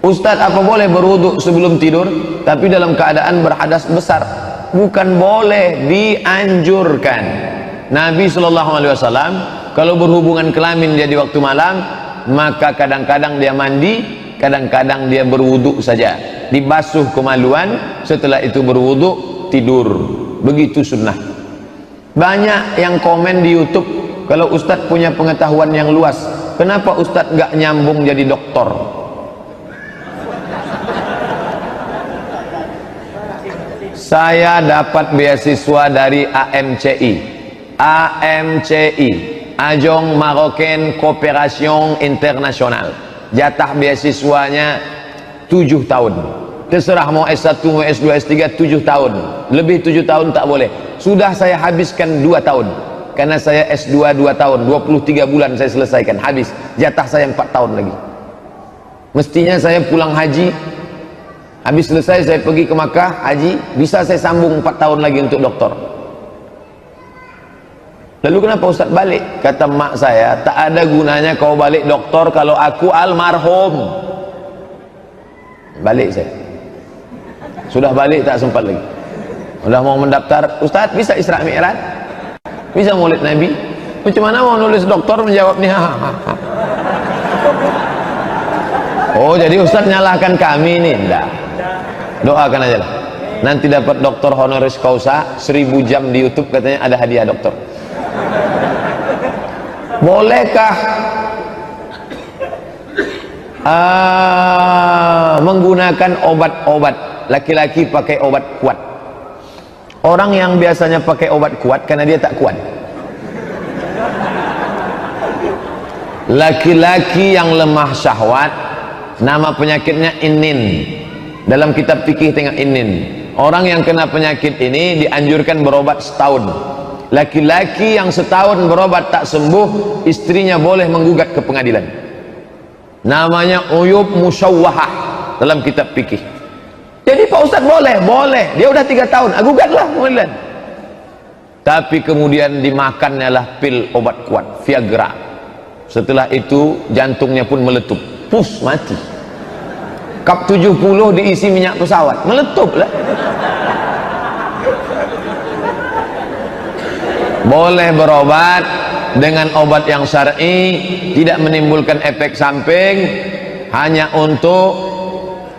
Ustadz, apa boleh berwudu sebelum tidur tapi dalam keadaan berhadas besar? Bukan boleh, dianjurkan. Nabi SAW kalau berhubungan kelamin dia di waktu malam, maka kadang-kadang dia mandi, kadang-kadang dia berwudu saja, dibasuh kemaluan, setelah itu berwudu, tidur. Begitu sunnah. Banyak yang komen di YouTube, kalau Ustadz punya pengetahuan yang luas, kenapa Ustadz nggak nyambung jadi doktor? Saya dapat beasiswa dari AMCI, Ajong Marocain Coopération International. Jatah beasiswanya 7 tahun. Terserah mau S1, mau S2, S3, 7 tahun. Lebih 7 tahun tak boleh. Sudah saya habiskan 2 tahun. Karena saya S2 2 tahun, 23 bulan saya selesaikan, habis. Jatah saya 4 tahun lagi. Mestinya saya pulang haji, habis selesai saya pergi ke Makkah haji, bisa saya sambung 4 tahun lagi untuk doktor. Lalu kenapa Ustaz balik? Kata mak saya, tak ada gunanya kau balik doktor kalau aku almarhum. Balik saya. Sudah balik tak sempat lagi. Sudah mau mendaftar, Ustaz bisa Isra Mi'raj? Bisa Maulid Nabi? Macam mana mau nulis doktor menjawab nih? Oh, jadi Ustaz nyalahkan kami nih? Enggak. Doakan aja lah. Nanti dapat doktor honoris causa 1000 jam di YouTube, katanya ada hadiah doktor. Bolehkah menggunakan obat-obat? Laki-laki pakai obat kuat. Orang yang biasanya pakai obat kuat karena dia tak kuat. Laki-laki yang lemah syahwat, nama penyakitnya inin. Dalam kitab fikih tengok inin. Orang yang kena penyakit ini dianjurkan berobat setahun. Laki-laki yang setahun berobat tak sembuh, istrinya boleh menggugat ke pengadilan. Namanya uyub musyawwahah dalam kitab fikih. Jadi Pak Ustadz boleh? Boleh. Dia udah 3 tahun, gugatlah pengadilan. Tapi kemudian dimakannya lah pil obat kuat, Viagra. Setelah itu jantungnya pun meletup, pus, mati. Kap 70 diisi minyak pesawat, meletup lah. Boleh berobat dengan obat yang syar'i, tidak menimbulkan efek samping, hanya untuk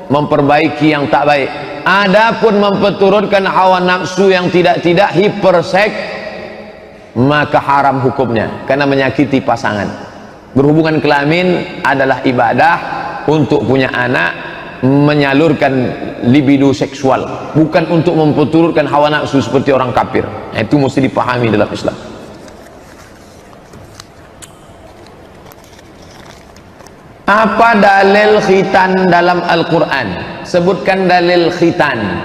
memperbaiki yang tak baik. Adapun memperturutkan hawa nafsu yang tidak hiperseks, maka haram hukumnya karena menyakiti pasangan. Berhubungan kelamin adalah ibadah untuk punya anak, menyalurkan libido seksual, bukan untuk memperturutkan hawa nafsu seperti orang kafir. Itu mesti dipahami dalam Islam. Apa dalil khitan dalam Al-Quran? Sebutkan dalil khitan.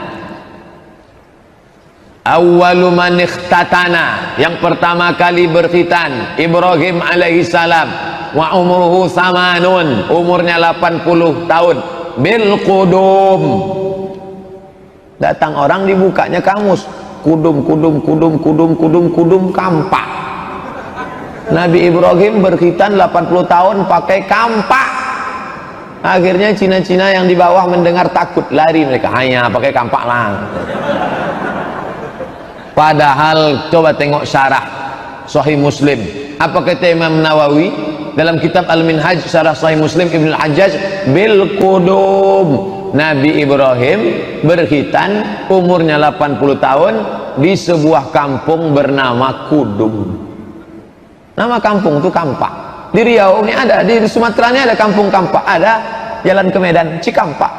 Awwalu man ikhtatana, yang pertama kali berkhitan Ibrahim alaihissalam, wa umruhu samanun, umurnya 80 tahun. Bil kudum, datang orang dibukanya kamus, kudum kampak. Nabi Ibrahim berkhitan 80 tahun pakai kampak. Akhirnya Cina-Cina yang di bawah mendengar takut, lari mereka, hanya pakai kampak lah. Padahal coba tengok syarah Sahih Muslim, apa kata Imam Nawawi dalam kitab Al-Minhaj syarah Sahih Muslim Ibn Al-Hajjaj? Bil kudum, Nabi Ibrahim berkhitan umurnya 80 tahun di sebuah kampung bernama Kudum. Nama kampung itu Kampak. Di Riau ini ada, di Sumatera ini ada kampung Kampak, ada jalan ke Medan Cikampak.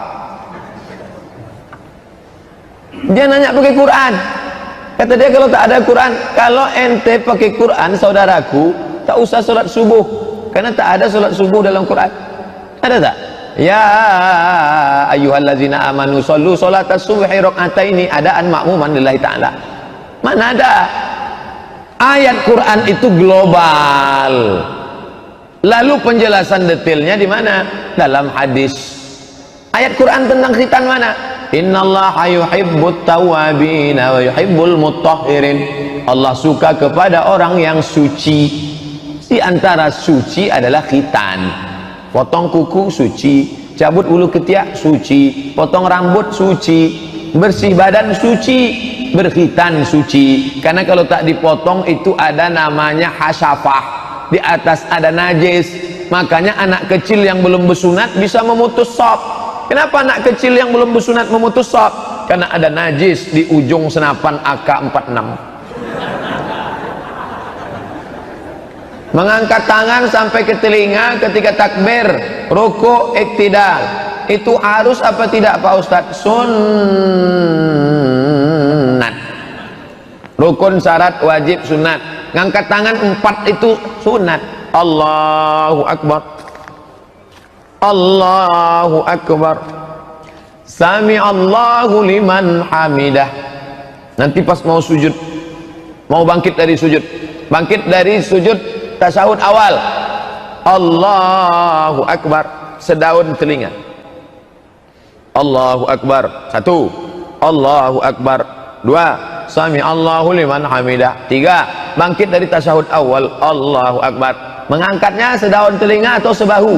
Dia nanya pakai Quran, kata dia kalau tak ada Quran, kalau ente pakai Quran saudaraku, tak usah sholat subuh, karena tak ada sholat subuh dalam Quran. Ada tak? Ya ayyuhallazina amanu shollu sholatas subhi raka'ataini, adaan makmuman lillahi ta'ala. Mana ada? Ayat Quran itu global. Lalu penjelasan detailnya di mana? Dalam hadis. Ayat Quran tentang khitan mana? Innallaha yuhibbut tawwabin wa yuhibbul mutahhirin. Allah suka kepada orang yang suci. Di antara suci adalah khitan. Potong kuku suci, cabut bulu ketiak suci, potong rambut suci, bersih badan suci, berkhitan suci. Karena kalau tak dipotong itu ada namanya hasyafah, di atas ada najis. Makanya anak kecil yang belum bersunat bisa memutus sop. Kenapa anak kecil yang belum bersunat memutus sop? Karena ada najis di ujung senapan AK-46. Mengangkat tangan sampai ke telinga ketika takbir, rukuk, iktidal, itu harus apa tidak Pak Ustadz? Sunnat. Rukun, syarat, wajib, sunat. Ngangkat tangan 4 itu sunat. Allahu Akbar, Allahu Akbar, Sami Allahu liman hamidah. Nanti pas mau sujud, mau bangkit dari sujud tasyahud awal, Allahu Akbar, sedaun telinga. Allahu Akbar, 1, Allahu Akbar, 2, Sami Allahu liman hamidah, 3, bangkit dari tasyahud awal, Allahu Akbar. Mengangkatnya sedaun telinga atau sebahu.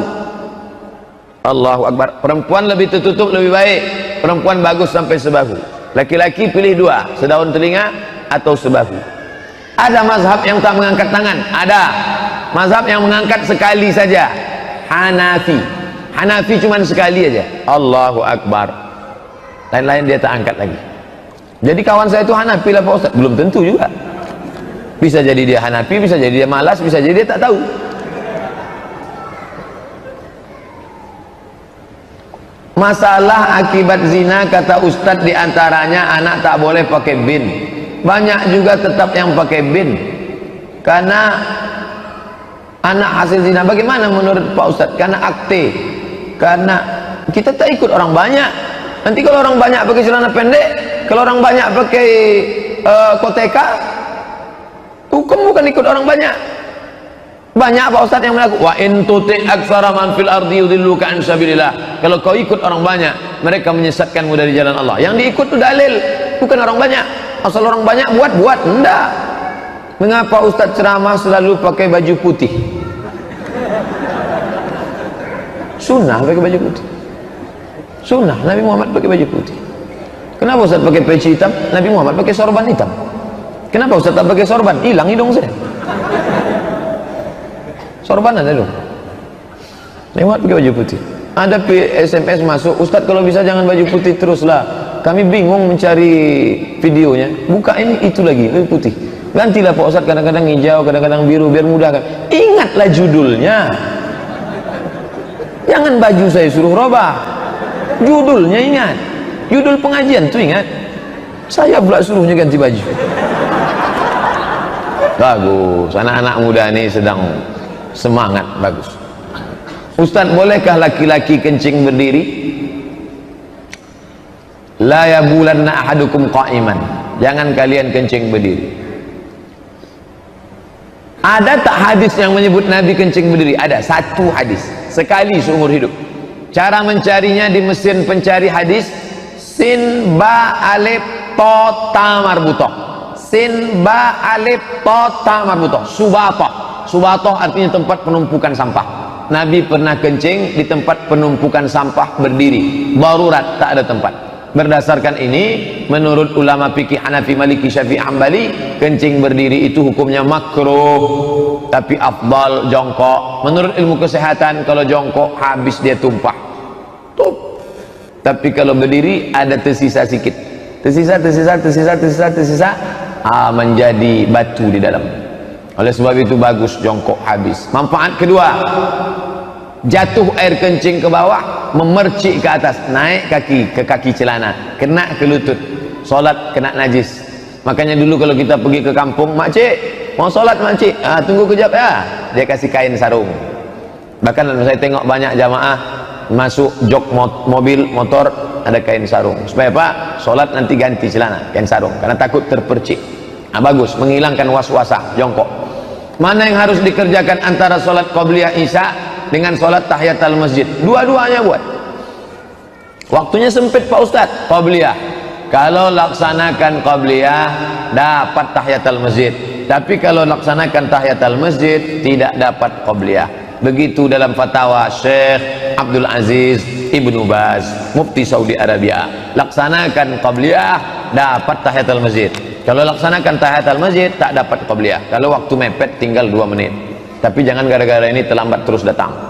Allahu Akbar. Perempuan lebih tertutup lebih baik, perempuan bagus sampai sebahu. Laki-laki pilih 2, sedaun telinga atau sebahu. Ada mazhab yang tak mengangkat tangan, ada mazhab yang mengangkat sekali saja, Hanafi cuma sekali aja, Allahu Akbar, lain-lain dia tak angkat lagi. Jadi kawan saya itu Hanafi lah Pak Ustaz, belum tentu juga, bisa jadi dia Hanafi, bisa jadi dia malas, bisa jadi dia tak tahu. Masalah akibat zina, kata Ustadz, diantaranya anak tak boleh pakai bin. Banyak juga tetap yang pakai bin karena anak hasil zina. Bagaimana menurut Pak Ustadz? Karena akte, karena kita tak ikut orang banyak. Nanti kalau orang banyak pakai celana pendek, kalau orang banyak pakai koteka, hukum bukan ikut orang banyak. Banyak Pak Ustadz yang melakukan wa in tuti aktsara man fil ardi yudilluka an sabilillah. Kalau kau ikut orang banyak, mereka menyesatkanmu dari jalan Allah. Yang diikut itu dalil, bukan orang banyak. Asal orang banyak buat enggak. Mengapa Ustadz ceramah selalu pakai baju putih? Sunnah pakai baju putih, sunnah Nabi Muhammad pakai baju putih. Kenapa Ustadz pakai peci hitam? Nabi Muhammad pakai sorban hitam. Kenapa Ustadz tak pakai sorban? Hilang hidung saya. Sorban ada dong. Nabi Muhammad pakai baju putih. Ada SMS masuk, Ustadz kalau bisa jangan baju putih teruslah, kami bingung mencari videonya. Buka ini, itu lagi lebih putih. Gantilah Pak Ustadz, kadang-kadang hijau, kadang-kadang biru, biar mudah kan. Ingatlah judulnya. Jangan baju saya suruh robah, judulnya ingat. Judul pengajian tuh ingat. Saya pula suruhnya ganti baju. Bagus, anak-anak muda ini sedang semangat, bagus. Ustadz, bolehkah laki-laki kencing berdiri? La yabulanna ahadukum qa'iman. Jangan kalian kencing berdiri. Ada tak hadis yang menyebut Nabi kencing berdiri? Ada, 1 hadis, sekali seumur hidup. Cara mencarinya di mesin pencari hadis, sin ba alif to ta marbutoh. Sin ba alif to ta marbutoh. Subatoh. Subatoh artinya tempat penumpukan sampah. Nabi pernah kencing di tempat penumpukan sampah berdiri, darurat, tak ada tempat. Berdasarkan ini, menurut ulama fikih Hanafi, Maliki, Syafi'i, Hambali, kencing berdiri itu hukumnya makruh, tapi afdal jongkok. Menurut ilmu kesehatan, kalau jongkok habis dia tumpah. Tapi kalau berdiri ada tersisa sedikit, tersisa, menjadi batu di dalam. Oleh sebab itu bagus jongkok habis. Manfaat kedua, jatuh air kencing ke bawah, memercik ke atas, naik kaki ke kaki celana, kena ke lutut, solat kena najis. Makanya dulu kalau kita pergi ke kampung, makcik mau solat makcik, tunggu kejap ya, dia kasih kain sarung. Bahkan saya tengok banyak jamaah masuk jok mobil motor ada kain sarung, supaya apa? Solat nanti ganti celana, kain sarung, karena takut terpercik. Bagus, menghilangkan was-wasah jongkok. Mana yang harus dikerjakan antara solat qabliyah isya dengan solat tahiyatul masjid? Dua-duanya buat. Waktunya sempit Pak Ustadz, qabliyah. Kalau laksanakan qabliyah dapat tahiyatul masjid, tapi kalau laksanakan tahiyatul masjid tidak dapat qabliyah. Begitu dalam fatwa Syekh Abdul Aziz Ibnu Baz, Mufti Saudi Arabia. Laksanakan qabliyah, dapat tahiyatul masjid. Kalau laksanakan tahiyatul masjid, tak dapat qabliyah. Kalau waktu mepet tinggal 2 menit. Tapi jangan gara-gara ini terlambat terus datang.